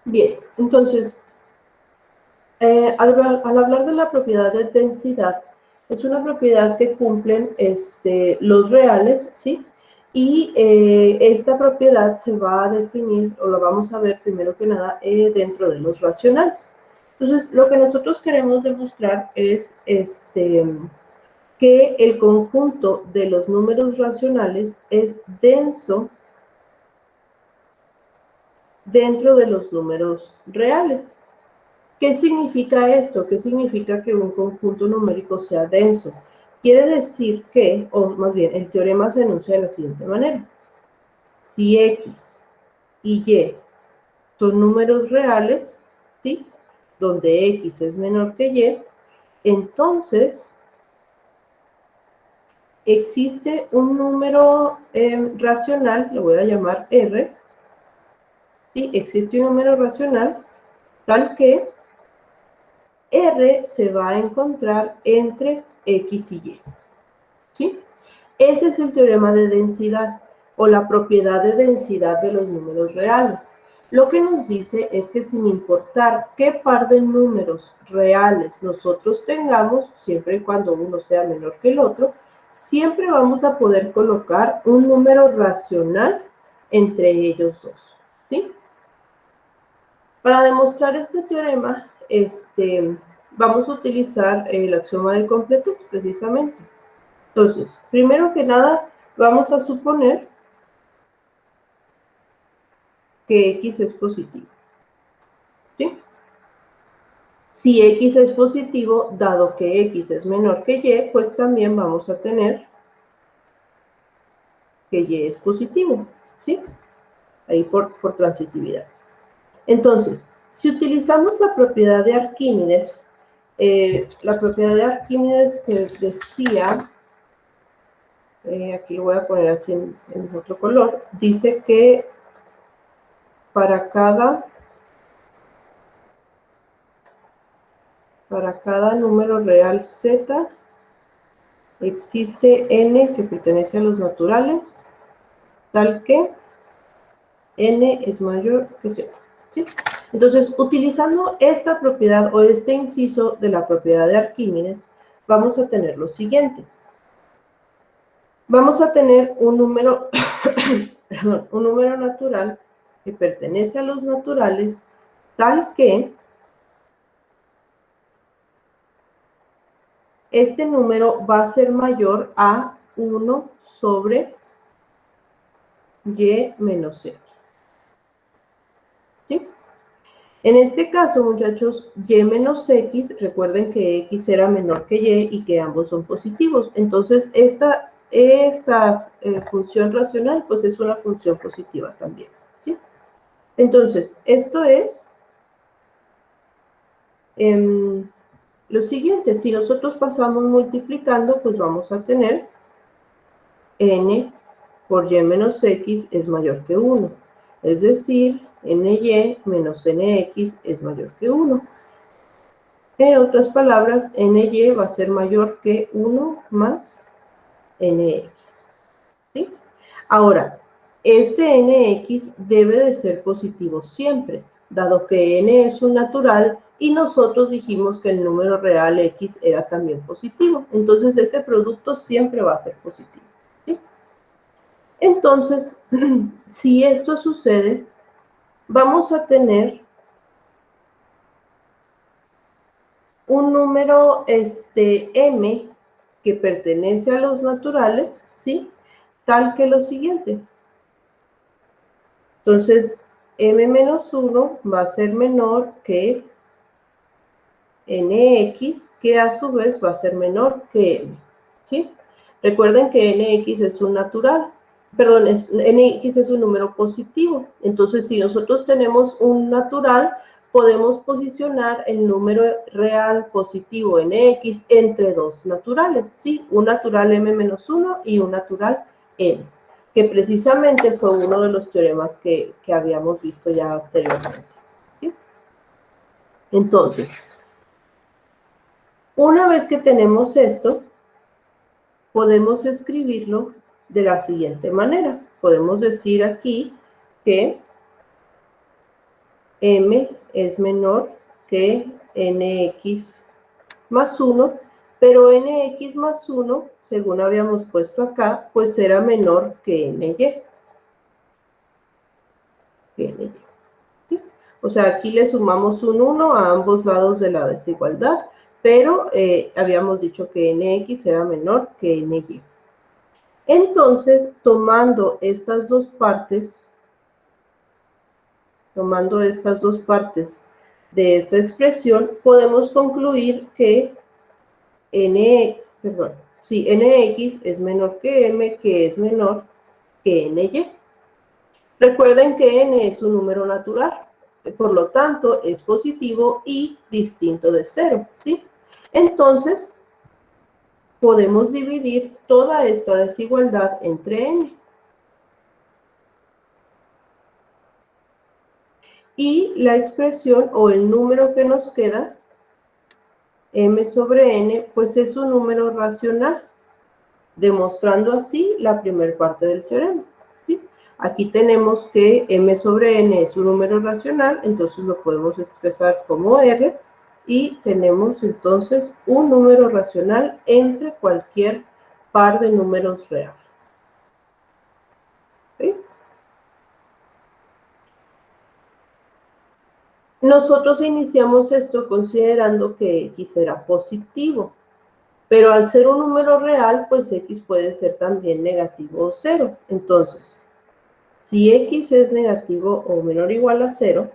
Bien, entonces, al hablar de la propiedad de densidad, es una propiedad que cumplen los reales, ¿sí? Y esta propiedad se va a definir, o la vamos a ver primero que nada, dentro de los racionales. Entonces, lo que nosotros queremos demostrar es que el conjunto de los números racionales es denso dentro de los números reales. ¿Qué significa esto? ¿Qué significa que un conjunto numérico sea denso? Quiere decir que, o más bien, el teorema se enuncia de la siguiente manera. Si X y Y son números reales, ¿sí? Donde X es menor que Y, entonces existe un número racional, lo voy a llamar R, ¿sí? Existe un número racional tal que R se va a encontrar entre X y Y. ¿Sí? Ese es el teorema de densidad o la propiedad de densidad de los números reales. Lo que nos dice es que sin importar qué par de números reales nosotros tengamos, siempre y cuando uno sea menor que el otro, siempre vamos a poder colocar un número racional entre ellos dos. ¿Sí? Para demostrar este teorema, vamos a utilizar el axioma de completud precisamente. Entonces, primero que nada, vamos a suponer que X es positivo. ¿Sí? Si X es positivo, dado que X es menor que Y, pues también vamos a tener que Y es positivo. ¿Sí? Ahí por transitividad. Entonces, si utilizamos la propiedad de Arquímedes, la propiedad de Arquímedes que decía, aquí lo voy a poner así en otro color, dice que para cada número real z existe n que pertenece a los naturales, tal que n es mayor que z. ¿Sí? Entonces, utilizando esta propiedad o este inciso de la propiedad de Arquímedes, vamos a tener lo siguiente. Vamos a tener un número, un número natural que pertenece a los naturales, tal que este número va a ser mayor a 1 sobre y menos x. ¿Sí? En este caso, muchachos, y menos x, recuerden que x era menor que y que ambos son positivos. Entonces, esta función racional, pues es una función positiva también. ¿Sí? Entonces, esto es lo siguiente. Si nosotros pasamos multiplicando, pues vamos a tener n por y menos x es mayor que 1. Es decir, ny menos nx es mayor que 1. En otras palabras, ny va a ser mayor que 1 más nx. ¿Sí? Ahora, este nx debe de ser positivo siempre, dado que n es un natural y nosotros dijimos que el número real x era también positivo. Entonces, ese producto siempre va a ser positivo. ¿Sí? Entonces, si esto sucede, vamos a tener un número m que pertenece a los naturales, ¿sí? Tal que lo siguiente. Entonces, m menos 1 va a ser menor que nx, que a su vez va a ser menor que m, ¿sí? Recuerden que nx es un natural, perdón, nx es un número positivo. Entonces, si nosotros tenemos un natural, podemos posicionar el número real positivo nx entre dos naturales, ¿sí? Un natural m-1 y un natural n, que precisamente fue uno de los teoremas que habíamos visto ya anteriormente. ¿Sí? Entonces, una vez que tenemos esto, podemos escribirlo de la siguiente manera. Podemos decir aquí que m es menor que nx más 1, pero nx más 1, según habíamos puesto acá, pues era menor que ny. ¿Sí? O sea, aquí le sumamos un 1 a ambos lados de la desigualdad, pero habíamos dicho que nx era menor que ny. Entonces, tomando estas dos partes de esta expresión, podemos concluir que nx es menor que m, que es menor que ny. Recuerden que n es un número natural, por lo tanto es positivo y distinto de 0, ¿sí? Entonces, podemos dividir toda esta desigualdad entre n. Y la expresión o el número que nos queda, m sobre n, pues es un número racional, demostrando así la primera parte del teorema, ¿sí? Aquí tenemos que m sobre n es un número racional, entonces lo podemos expresar como r, y tenemos entonces un número racional entre cualquier par de números reales. ¿Sí? Nosotros iniciamos esto considerando que x era positivo, pero al ser un número real, pues x puede ser también negativo o 0. Entonces, si x es negativo o menor o igual a 0,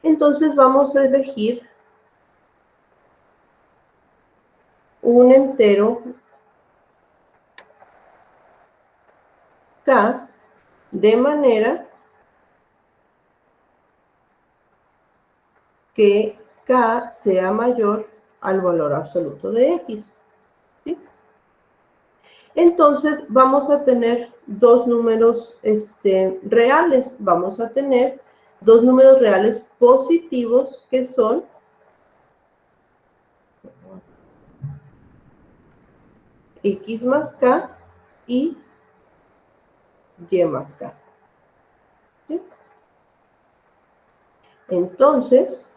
entonces vamos a elegir un entero k de manera que k sea mayor al valor absoluto de x. ¿Sí? Entonces vamos a tener dos números reales. Vamos a tener dos números reales positivos que son x más k y y más k. ¿Sí? Entonces,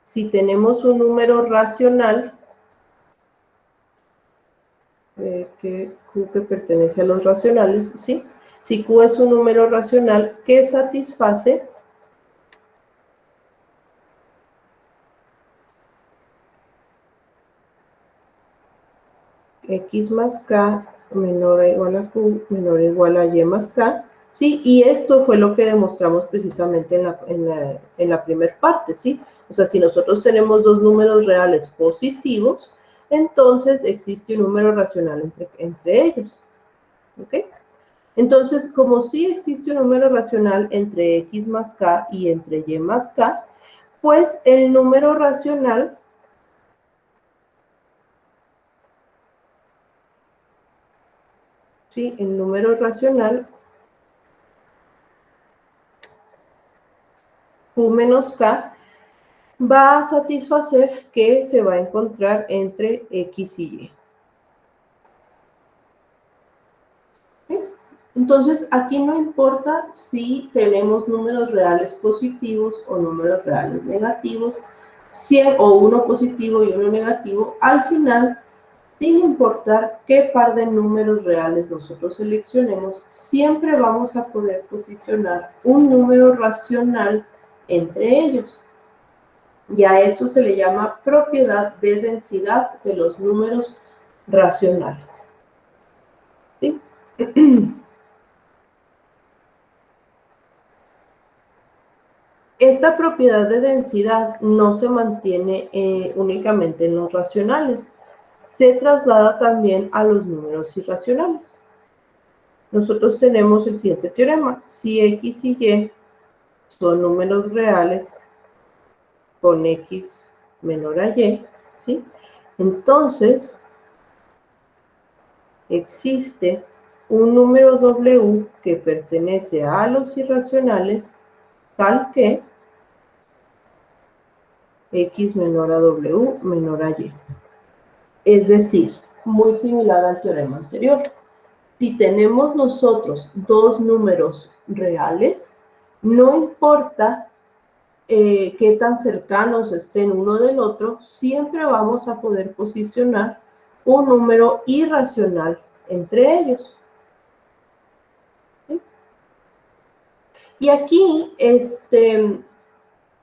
si tenemos un número racional, que Q que pertenece a los racionales, ¿sí? Si Q es un número racional que satisface x más k menor o igual a Q, menor o igual a y más k, ¿sí? Y esto fue lo que demostramos precisamente en la primera parte, ¿sí? O sea, si nosotros tenemos dos números reales positivos, entonces existe un número racional entre ellos, ¿ok? Entonces, como sí existe un número racional entre x más k y entre y más k, pues el número racional ¿sí? El número racional q menos k va a satisfacer que se va a encontrar entre x y y. ¿Sí? Entonces, aquí no importa si tenemos números reales positivos o números reales negativos, o uno positivo y uno negativo, al final, sin importar qué par de números reales nosotros seleccionemos, siempre vamos a poder posicionar un número racional entre ellos. Y a esto se le llama propiedad de densidad de los números racionales. ¿Sí? Esta propiedad de densidad no se mantiene únicamente en los racionales, se traslada también a los números irracionales. Nosotros tenemos el siguiente teorema: si x y y son números reales con x menor a y, ¿sí? Entonces, existe un número w que pertenece a los irracionales tal que x menor a w menor a y. Es decir, muy similar al teorema anterior. si tenemos nosotros dos números reales, no importa qué tan cercanos estén uno del otro, siempre vamos a poder posicionar un número irracional entre ellos. ¿Sí? Y aquí,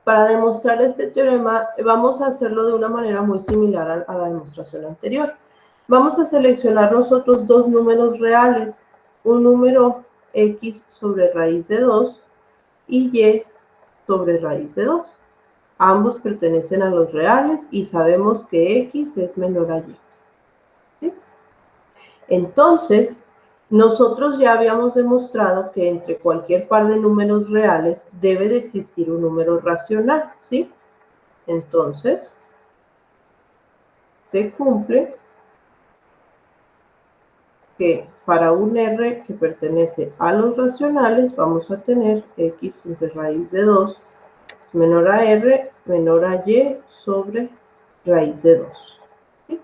para demostrar este teorema, vamos a hacerlo de una manera muy similar a la demostración anterior. Vamos a seleccionar nosotros dos números reales, un número x sobre raíz de 2 y y sobre raíz de 2. Ambos pertenecen a los reales y sabemos que x es menor a y. ¿Sí? Entonces, nosotros ya habíamos demostrado que entre cualquier par de números reales debe de existir un número racional, ¿sí? Entonces, se cumple que para un r que pertenece a los racionales vamos a tener x sobre raíz de 2 menor a r menor a y sobre raíz de 2. ¿Sí?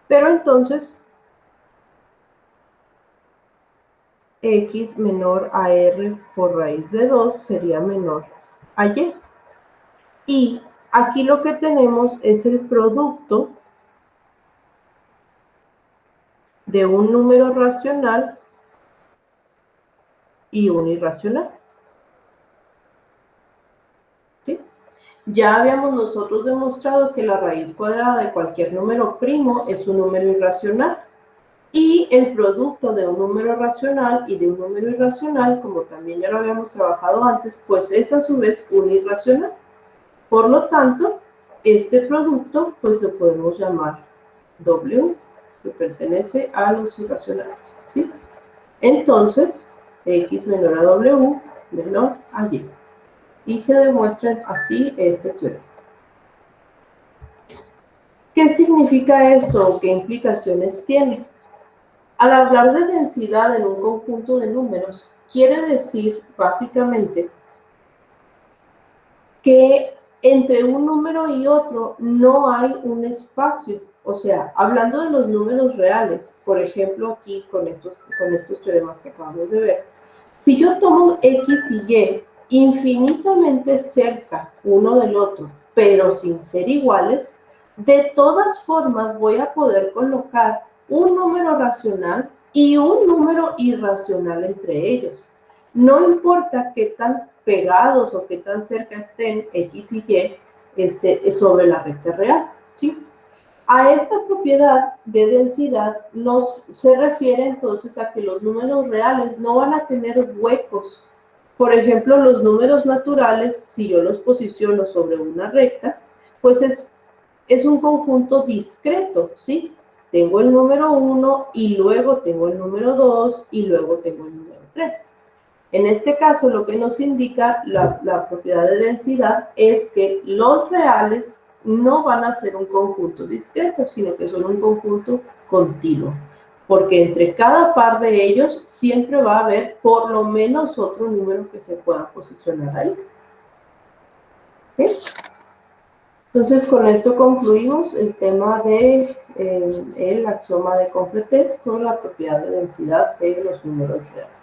Pero entonces, x menor a r por raíz de 2 sería menor a y. Y aquí lo que tenemos es el producto de un número racional y un irracional. ¿Sí? Ya habíamos nosotros demostrado que la raíz cuadrada de cualquier número primo es un número irracional. Y el producto de un número racional y de un número irracional, como también ya lo habíamos trabajado antes, pues es a su vez un irracional. Por lo tanto, este producto pues lo podemos llamar W, que pertenece a los irracionales. ¿Sí? Entonces, X menor a W menor a Y. Y se demuestra así este teorema. ¿Qué significa esto o qué implicaciones tiene? Al hablar de densidad en un conjunto de números, quiere decir básicamente que entre un número y otro no hay un espacio. O sea, hablando de los números reales, por ejemplo aquí con estos teoremas que acabamos de ver, si yo tomo x y y infinitamente cerca uno del otro, pero sin ser iguales, de todas formas voy a poder colocar un número racional y un número irracional entre ellos. No importa qué tan pegados o qué tan cerca estén x y y sobre la recta real, ¿sí? A esta propiedad de densidad se refiere entonces a que los números reales no van a tener huecos. Por ejemplo, los números naturales, si yo los posiciono sobre una recta, pues es un conjunto discreto, ¿sí? Tengo el número 1 y luego tengo el número 2 y luego tengo el número 3. En este caso, lo que nos indica la propiedad de densidad es que los reales no van a ser un conjunto discreto, sino que son un conjunto continuo. Porque entre cada par de ellos siempre va a haber por lo menos otro número que se pueda posicionar ahí. ¿Sí? Entonces, con esto concluimos el tema de el axioma de completez con la propiedad de densidad de los números reales.